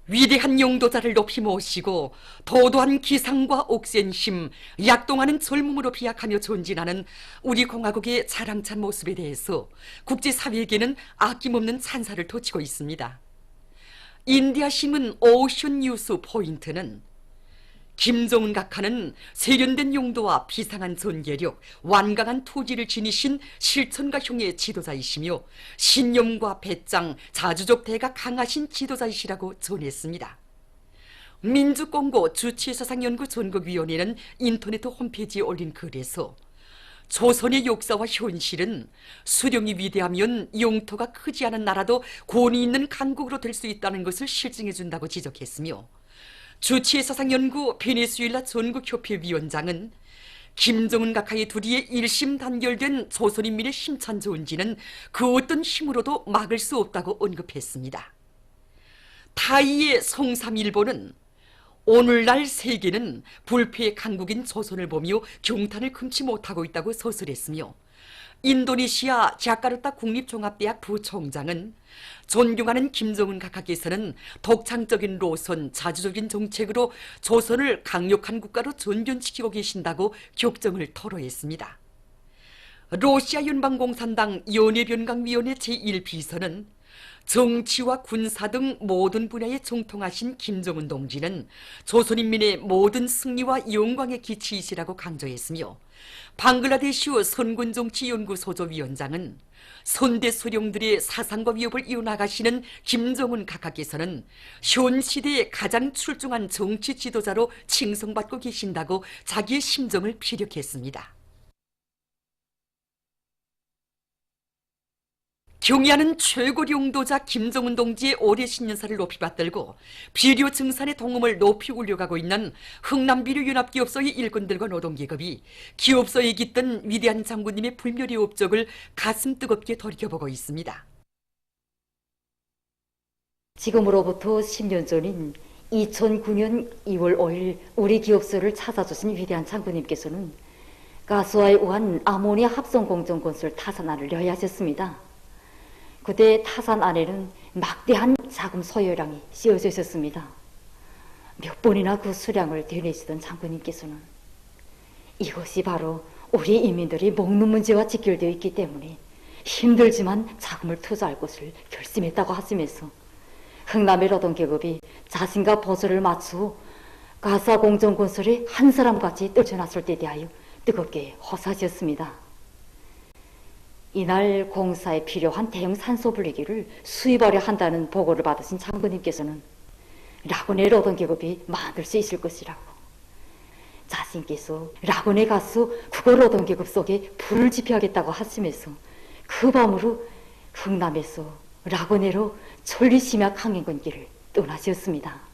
위대한 용도자를 높이 모시고 도도한 기상과 옥센심, 약동하는 젊음으로 비약하며 존진하는 우리 공화국의 자랑찬 모습에 대해서 국제사회에게는 아낌없는 찬사를 토치고 있습니다. 인디아 신문 오션 뉴스 포인트는 김정은 각하는 세련된 용도와 비상한 전개력, 완강한 투지를 지니신 실천가 형의 지도자이시며 신념과 배짱, 자주적 대가 강하신 지도자이시라고 전했습니다. 민주공고 주치사상연구 전국위원회는 인터넷 홈페이지에 올린 글에서 조선의 역사와 현실은 수령이 위대하면 영토가 크지 않은 나라도 권위 있는 강국으로 될 수 있다는 것을 실증해준다고 지적했으며, 주치사상연구 베네수엘라 전국협회 위원장은 김정은 각하의 둘이의 일심 단결된 조선인민의 힘찬 존지는 그 어떤 힘으로도 막을 수 없다고 언급했습니다. 타이의 성삼일보는 오늘날 세계는 불패의 강국인 조선을 보며 경탄을 금치 못하고 있다고 서술했으며, 인도네시아 자카르타 국립종합대학 부총장은 존경하는 김정은 각하께서는 독창적인 노선, 자주적인 정책으로 조선을 강력한 국가로 전변시키고 계신다고 격정을 토로했습니다. 러시아 연방공산당 연예변강위원회 제1비서는 정치와 군사 등 모든 분야에 정통하신 김정은 동지는 조선인민의 모든 승리와 영광의 기치이시라고 강조했으며, 방글라데시 선군정치연구소조 위원장은 선대 수령들의 사상과 위협을 이어나가시는 김정은 각하께서는 현 시대의 가장 출중한 정치 지도자로 칭송받고 계신다고 자기의 심정을 피력했습니다. 경의하는 최고 용도자 김정은 동지의 올해 신년사를 높이 받들고 비료 증산의 동음을 높이 올려가고 있는 흥남비료연합기업소의 일꾼들과 노동계급이 기업소에 깃든 위대한 장군님의 불멸의 업적을 가슴 뜨겁게 돌이켜보고 있습니다. 지금으로부터 10년 전인 2009년 2월 5일 우리 기업소를 찾아주신 위대한 장군님께서는 가스와에 의한 아모니아 합성공정 건설 타산안을 여야하셨습니다. 그때 타산 안에는 막대한 자금 소요량이 씌워져 있었습니다. 몇 번이나 그 수량을 되뇌시던 장군님께서는 이것이 바로 우리 인민들이 먹는 문제와 직결되어 있기 때문에 힘들지만 자금을 투자할 것을 결심했다고 하시면서 흥남의 노동계급이 자신과 보조를 맞추어 가사 공정 건설에 한 사람같이 떨쳐났을 때 대하여 뜨겁게 호소하셨습니다. 이날 공사에 필요한 대형 산소 분리기를 수입하려 한다는 보고를 받으신 장군님께서는 라군의 노동계급이 만들 수 있을 것이라고, 자신께서 라군에 가서 국어 노동계급 속에 불을 지펴야겠다고 하시면서 그 밤으로 흥남에서 라군에로 천리심약 항행건길을 떠나셨습니다.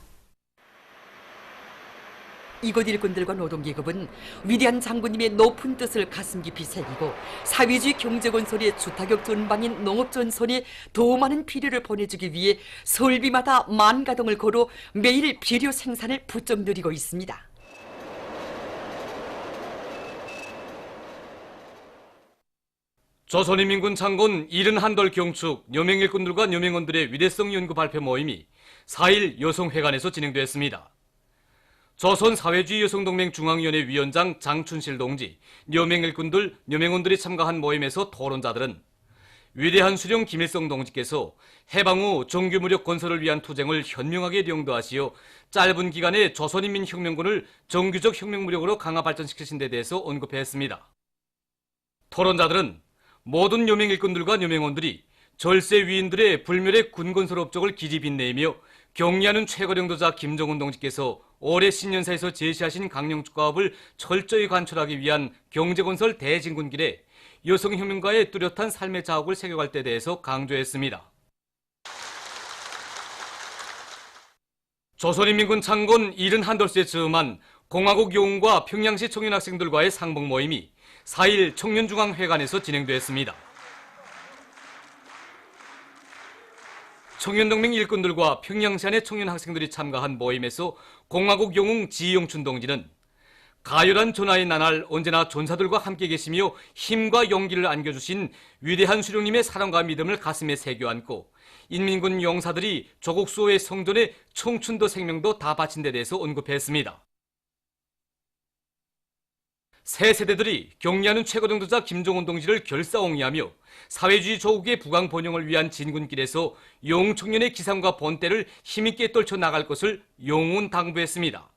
이곳 일꾼들과 노동계급은 위대한 장군님의 높은 뜻을 가슴 깊이 새기고 사회주의 경제건설의 주타격 전방인 농업전선에 더 많은 비료를 보내주기 위해 설비마다 만가동을 걸어 매일 비료 생산을 부쩍 늘리고 있습니다. 조선인민군 창군 이른한돌 경축 여맹일꾼들과 여맹원들의 위대성 연구 발표 모임이 4일 여성회관에서 진행됐습니다. 조선사회주의 여성동맹 중앙위원회 위원장 장춘실 동지, 여맹일꾼들, 여맹원들이 참가한 모임에서 토론자들은 위대한 수령 김일성 동지께서 해방 후 정규무력 건설을 위한 투쟁을 현명하게 영도하시어 짧은 기간에 조선인민혁명군을 정규적 혁명무력으로 강화 발전시키신 데 대해서 언급했습니다. 토론자들은 모든 여맹일꾼들과 여맹원들이 절세 위인들의 불멸의 군건설 업적을 기리 빛내며 경리하는 최고領도자 김정은 동지께서 올해 신년사에서 제시하신 강령주가업을 철저히 관철하기 위한 경제건설 대진군길에 여성혁명가의 뚜렷한 삶의 자옥을 새겨갈 때 대해서 강조했습니다. 조선인민군 창건 71돌째 즈음한 공화국 영웅과 평양시 청년학생들과의 상봉 모임이 4일 청년중앙회관에서 진행됐습니다. 청년동맹 일꾼들과 평양시 안의 청년 학생들이 참가한 모임에서 공화국 영웅 지영춘 동지는 가열한 전하의 나날 언제나 전사들과 함께 계시며 힘과 용기를 안겨주신 위대한 수령님의 사랑과 믿음을 가슴에 새겨 안고 인민군 용사들이 조국 수호의 성전에 청춘도 생명도 다 바친 데 대해서 언급했습니다. 새 세대들이 경리하는 최고령도자 김정은 동지를 결사옹이하며 사회주의 조국의 부강 번영을 위한 진군길에서 용청년의 기상과 본때를 힘있게 떨쳐나갈 것을 용훈 당부했습니다.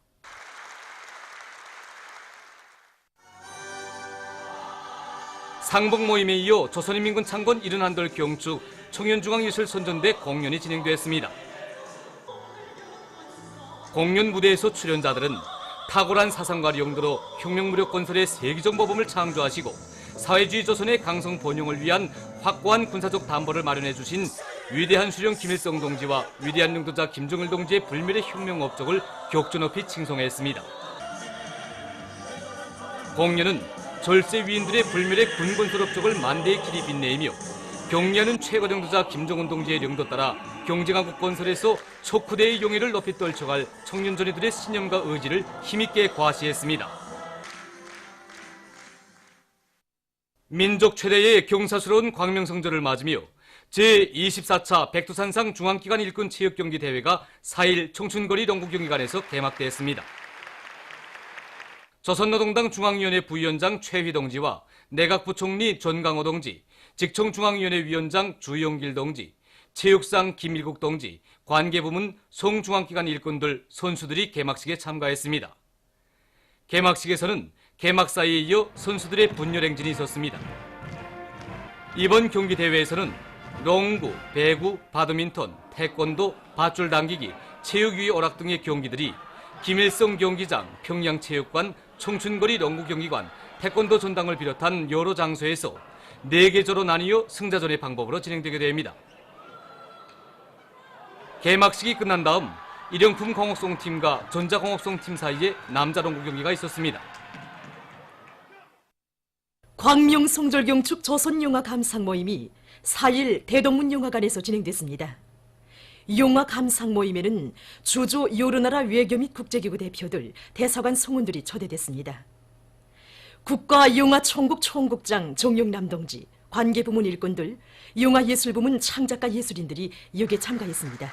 상봉 모임에 이어 조선인민군 창건 71돌 경축 청년중앙예술선전대 공연이 진행됐습니다. 공연 무대에서 출연자들은 탁월한 사상과 용도로 혁명무력 건설의 세계적 모범을 창조하시고 사회주의 조선의 강성 번영을 위한 확고한 군사적 담보를 마련해 주신 위대한 수령 김일성 동지와 위대한 용도자 김정일 동지의 불멸의 혁명 업적을 격조 높이 칭송했습니다. 공연은 절세 위인들의 불멸의 군 건설 업적을 만대의 길이 빛내이며 경리하는 최고령도자 김정은 동지의 령도 따라 경쟁하국 건설에서 척후대의 용의를 높이 떨쳐갈 청년전의들의 신념과 의지를 힘있게 과시했습니다. 민족 최대의 경사스러운 광명성전을 맞으며 제24차 백두산상 중앙기관 일꾼 체육경기 대회가 4일 청춘거리 농구경기관에서 개막됐습니다. 조선노동당 중앙위원회 부위원장 최휘 동지와 내각부총리 전강호 동지, 직청중앙위원회 위원장 주용길 동지, 체육상 김일국 동지, 관계부문 송중앙기관 일꾼들, 선수들이 개막식에 참가했습니다. 개막식에서는 개막사에 이어 선수들의 분열행진이 있었습니다. 이번 경기대회에서는 농구, 배구, 바드민턴, 태권도, 밧줄 당기기, 체육위 오락 등의 경기들이 김일성 경기장, 평양체육관, 청춘거리 농구경기관, 태권도 전당을 비롯한 여러 장소에서 4계조로 나뉘어 승자전의 방법으로 진행되게 됩니다. 개막식이 끝난 다음 일용품 공업송 팀과 전자공업송 팀 사이에 남자 농구 경기가 있었습니다. 광명성절경축 조선영화 감상 모임이 4일 대동문영화관에서 진행됐습니다. 영화 감상 모임에는 주조 여러 나라 외교 및 국제기구 대표들, 대사관 성원들이 초대됐습니다. 국가영화총국 총국장 정용남 동지, 관계부문 일꾼들, 영화예술부문 창작가 예술인들이 여기에 참가했습니다.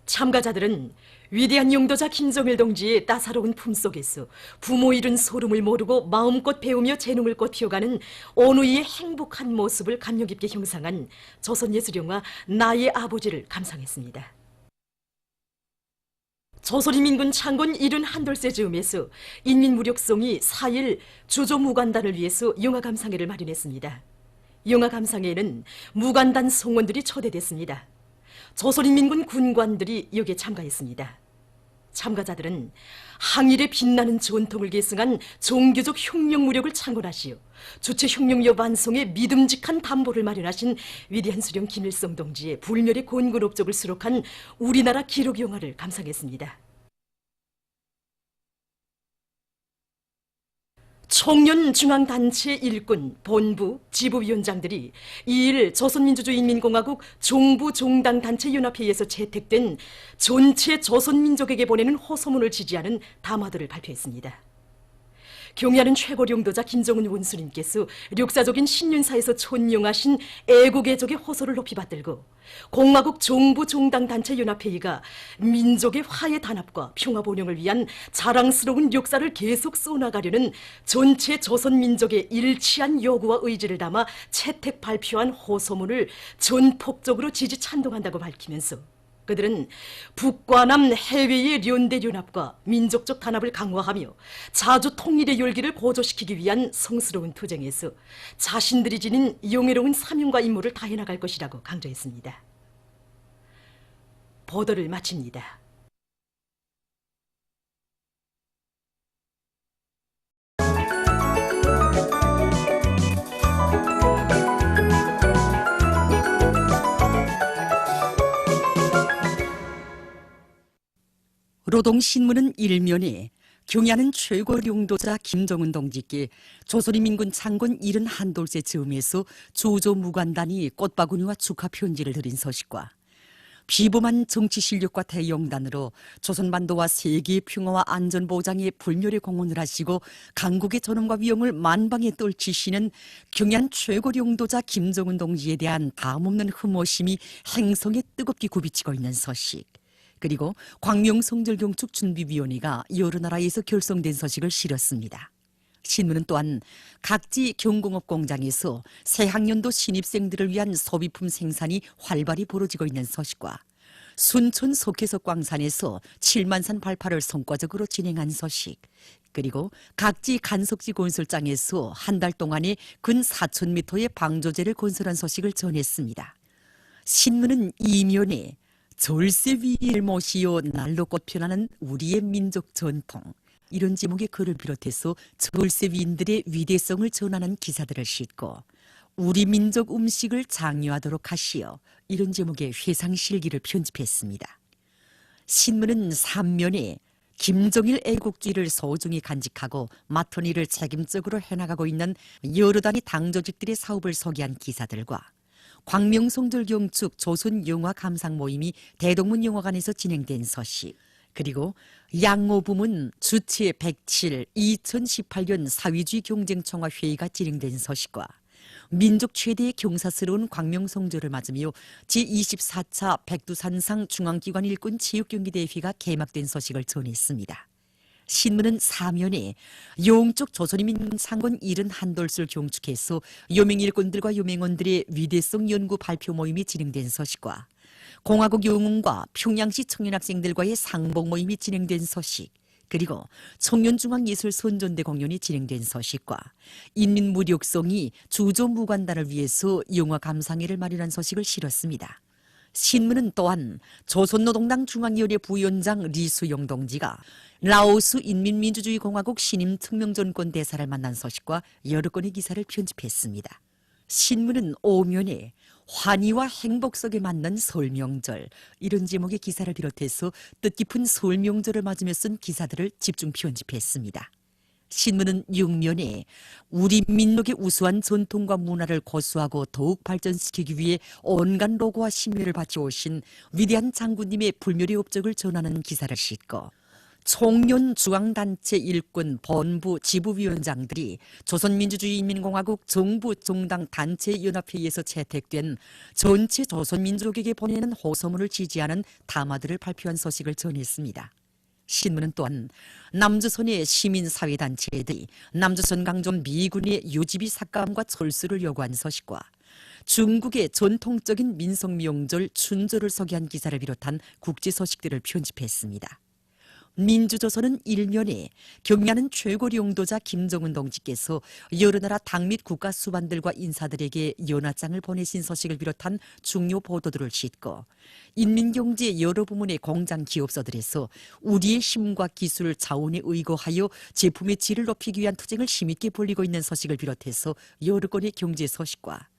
참가자들은 위대한 용도자 김정일 동지의 따사로운 품속에서 부모 잃은 소름을 모르고 마음껏 배우며 재능을 꽃피워가는 어느 이의 행복한 모습을 감명 깊게 형상한 조선예술영화 나의 아버지를 감상했습니다. 조선인민군 창건 71돌세 즈음에서 인민무력성이 4일 주조무관단을 위해서 영화 감상회를 마련했습니다. 영화 감상회에는 무관단 성원들이 초대됐습니다. 조선인민군 군관들이 여기에 참가했습니다. 참가자들은 항일의 빛나는 전통을 계승한 종교적 혁명무력을 창건하시어 주체혁명여 완성의 믿음직한 담보를 마련하신 위대한 수령 김일성 동지의 불멸의 곤군 업적을 수록한 우리나라 기록영화를 감상했습니다. 청년중앙단체 일꾼, 본부, 지부위원장들이 2일 조선민주주의인민공화국 종부종당단체연합회에서 채택된 전체 조선민족에게 보내는 호소문을 지지하는 담화들을 발표했습니다. 경의하는 최고령도자 김정은 원수님께서 역사적인 신윤사에서 촌영하신 애국애족의 호소를 높이 받들고 공화국 종부종당단체연합회의가 민족의 화해 단합과 평화 번영을 위한 자랑스러운 역사를 계속 써나가려는 전체 조선민족의 일치한 요구와 의지를 담아 채택 발표한 호소문을 전폭적으로 지지 찬동한다고 밝히면서 그들은 북과 남 해외의 연대연합과 민족적 단합을 강화하며 자주 통일의 열기를 고조시키기 위한 성스러운 투쟁에서 자신들이 지닌 영예로운 사명과 임무를 다해나갈 것이라고 강조했습니다. 보도를 마칩니다. 노동신문은 일면에 경의하는 최고령도자 김정은 동지께 조선인민군 창건 71돌세 즈음에서 조조무관단이 꽃바구니와 축하 편지를 드린 소식과 비범한 정치 실력과 대영단으로 조선반도와 세계의 평화와 안전 보장에 불멸의 공헌을 하시고 강국의 존엄과 위엄을 만방에 떨치시는 경양 최고領導자 김정은 동지에 대한 다음없는 흠모심이 행성에 뜨겁게 굽이치고 있는 소식, 그리고 광명성절경축 준비위원회가 여러 나라에서 결성된 소식을 실었습니다. 신문은 또한 각지 경공업 공장에서 새학년도 신입생들을 위한 소비품 생산이 활발히 벌어지고 있는 소식과 순천 속해석 광산에서 7만산 발파를 성과적으로 진행한 소식, 그리고 각지 간석지 건설장에서 한 달 동안에 근 4,000m의 방조제를 건설한 소식을 전했습니다. 신문은 이면에 절세 위를 모시어 날로 꽃피어나는 우리의 민족 전통, 이런 제목의 글을 비롯해서 절세 위인들의 위대성을 전하는 기사들을 싣고 우리 민족 음식을 장려하도록 하시어, 이런 제목의 회상실기를 편집했습니다. 신문은 3면에 김정일 애국주의를 소중히 간직하고 맡은 일을 책임적으로 해나가고 있는 여러 단위 당조직들의 사업을 소개한 기사들과 광명성절경축 조선영화감상 모임이 대동문영화관에서 진행된 소식, 그리고 양오부문 주체 107 2018년 사회주의 경쟁청화 회의가 진행된 소식과 민족 최대의 경사스러운 광명성절을 맞으며 제24차 백두산상 중앙기관 일꾼 체육경기대회가 개막된 소식을 전했습니다. 신문은 사면에 영쪽 조선인민 상권 71돌수를 경축해서 요맹일꾼들과 요맹원들의 위대성 연구 발표 모임이 진행된 소식과 공화국 영웅과 평양시 청년학생들과의 상봉 모임이 진행된 소식, 그리고 청년중앙예술 선전대 공연이 진행된 소식과 인민무력성이 주조무관단을 위해서 영화 감상회를 마련한 소식을 실었습니다. 신문은 또한 조선노동당 중앙위원회 부위원장 리수용 동지가 라오스 인민민주주의공화국 신임 특명전권 대사를 만난 소식과 여러 건의 기사를 편집했습니다. 신문은 오면에 환희와 행복 속에 맞는 설명절, 이런 제목의 기사를 비롯해서 뜻깊은 설명절을 맞으며 쓴 기사들을 집중 편집했습니다. 신문은 6면에 우리 민족의 우수한 전통과 문화를 고수하고 더욱 발전시키기 위해 온갖 노고와 심혈을 바쳐오신 위대한 장군님의 불멸의 업적을 전하는 기사를 싣고 총련 중앙단체 일꾼 본부 지부위원장들이 조선민주주의인민공화국 정부 정당 단체 연합회의에서 채택된 전체 조선민족에게 보내는 호소문을 지지하는 담화들을 발표한 소식을 전했습니다. 신문은 또한 남조선의 시민사회단체들이 남조선 강점 미군의 유지비 삭감과 철수를 요구한 소식과 중국의 전통적인 민속명절 춘절을 소개한 기사를 비롯한 국제 소식들을 편집했습니다. 민주조선은 일면에 경야는 최고領導자 김정은 동지께서 여러 나라 당 및 국가 수반들과 인사들에게 연하장을 보내신 소식을 비롯한 중요 보도들을 싣고 인민경제 여러 부문의 공장 기업소들에서 우리의 힘과 기술 자원에 의거하여 제품의 질을 높이기 위한 투쟁을 힘있게 벌이고 있는 소식을 비롯해서 여러 건의 경제 소식과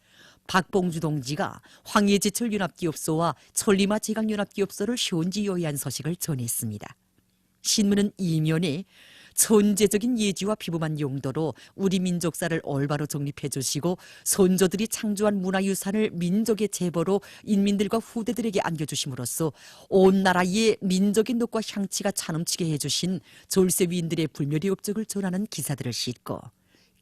박봉주 동지가 황해제철 연합기업소와 천리마 제강연합기업소를 현지 요회한 소식을 전했습니다. 신문은 이면에 천재적인 예지와 비범한 용도로 우리 민족사를 올바로 정립해 주시고 선조들이 창조한 문화유산을 민족의 제보로 인민들과 후대들에게 안겨주심으로써 온 나라의 민족의 녹과 향치가 차넘치게 해주신 졸세위인들의 불멸의 업적을 전하는 기사들을 싣고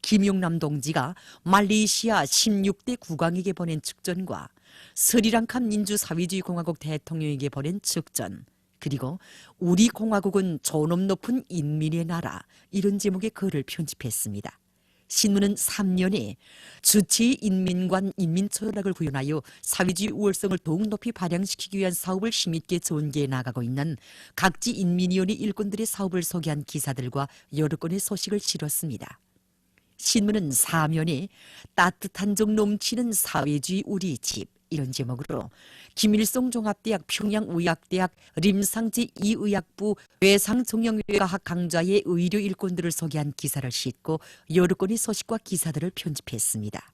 김용남 동지가 말레이시아 16대 국왕에게 보낸 측전과 스리랑카 민주사회주의공화국 대통령에게 보낸 측전, 그리고 우리 공화국은 존엄 높은 인민의 나라, 이런 제목의 글을 편집했습니다. 신문은 3면에 주치의 인민관 인민철학을 구현하여 사회주의 우월성을 더욱 높이 발扬시키기 위한 사업을 힘있게 전개해 나가고 있는 각지 인민위원회 일꾼들의 사업을 소개한 기사들과 여러 건의 소식을 실었습니다. 신문은 4면에 따뜻한 정 넘치는 사회주의 우리 집, 이런 제목으로 김일성 종합대학 평양의학대학 림상 제2의학부 외상정형외과학 강좌의 의료 일꾼들을 소개한 기사를 싣고 여러 건의 소식과 기사들을 편집했습니다.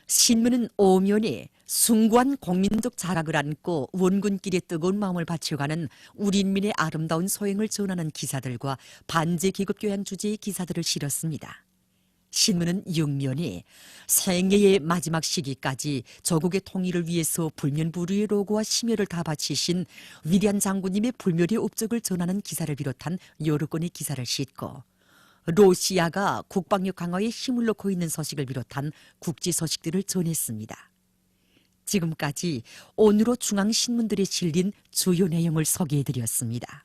신문은 5면에 숭고한 국민적 자각을 안고 원군길에 뜨거운 마음을 바쳐가는 우리 인민의 아름다운 소행을 전하는 기사들과 반제 계급 교양 주제의 기사들을 실었습니다. 신문은 6면에 생애의 마지막 시기까지 조국의 통일을 위해서 불면불후의 로고와 심혈을 다 바치신 위대한 장군님의 불멸의 업적을 전하는 기사를 비롯한 여러 건의 기사를 싣고 러시아가 국방력 강화에 힘을 놓고 있는 소식을 비롯한 국제 소식들을 전했습니다. 지금까지 오늘로 중앙신문들에 실린 주요 내용을 소개해드렸습니다.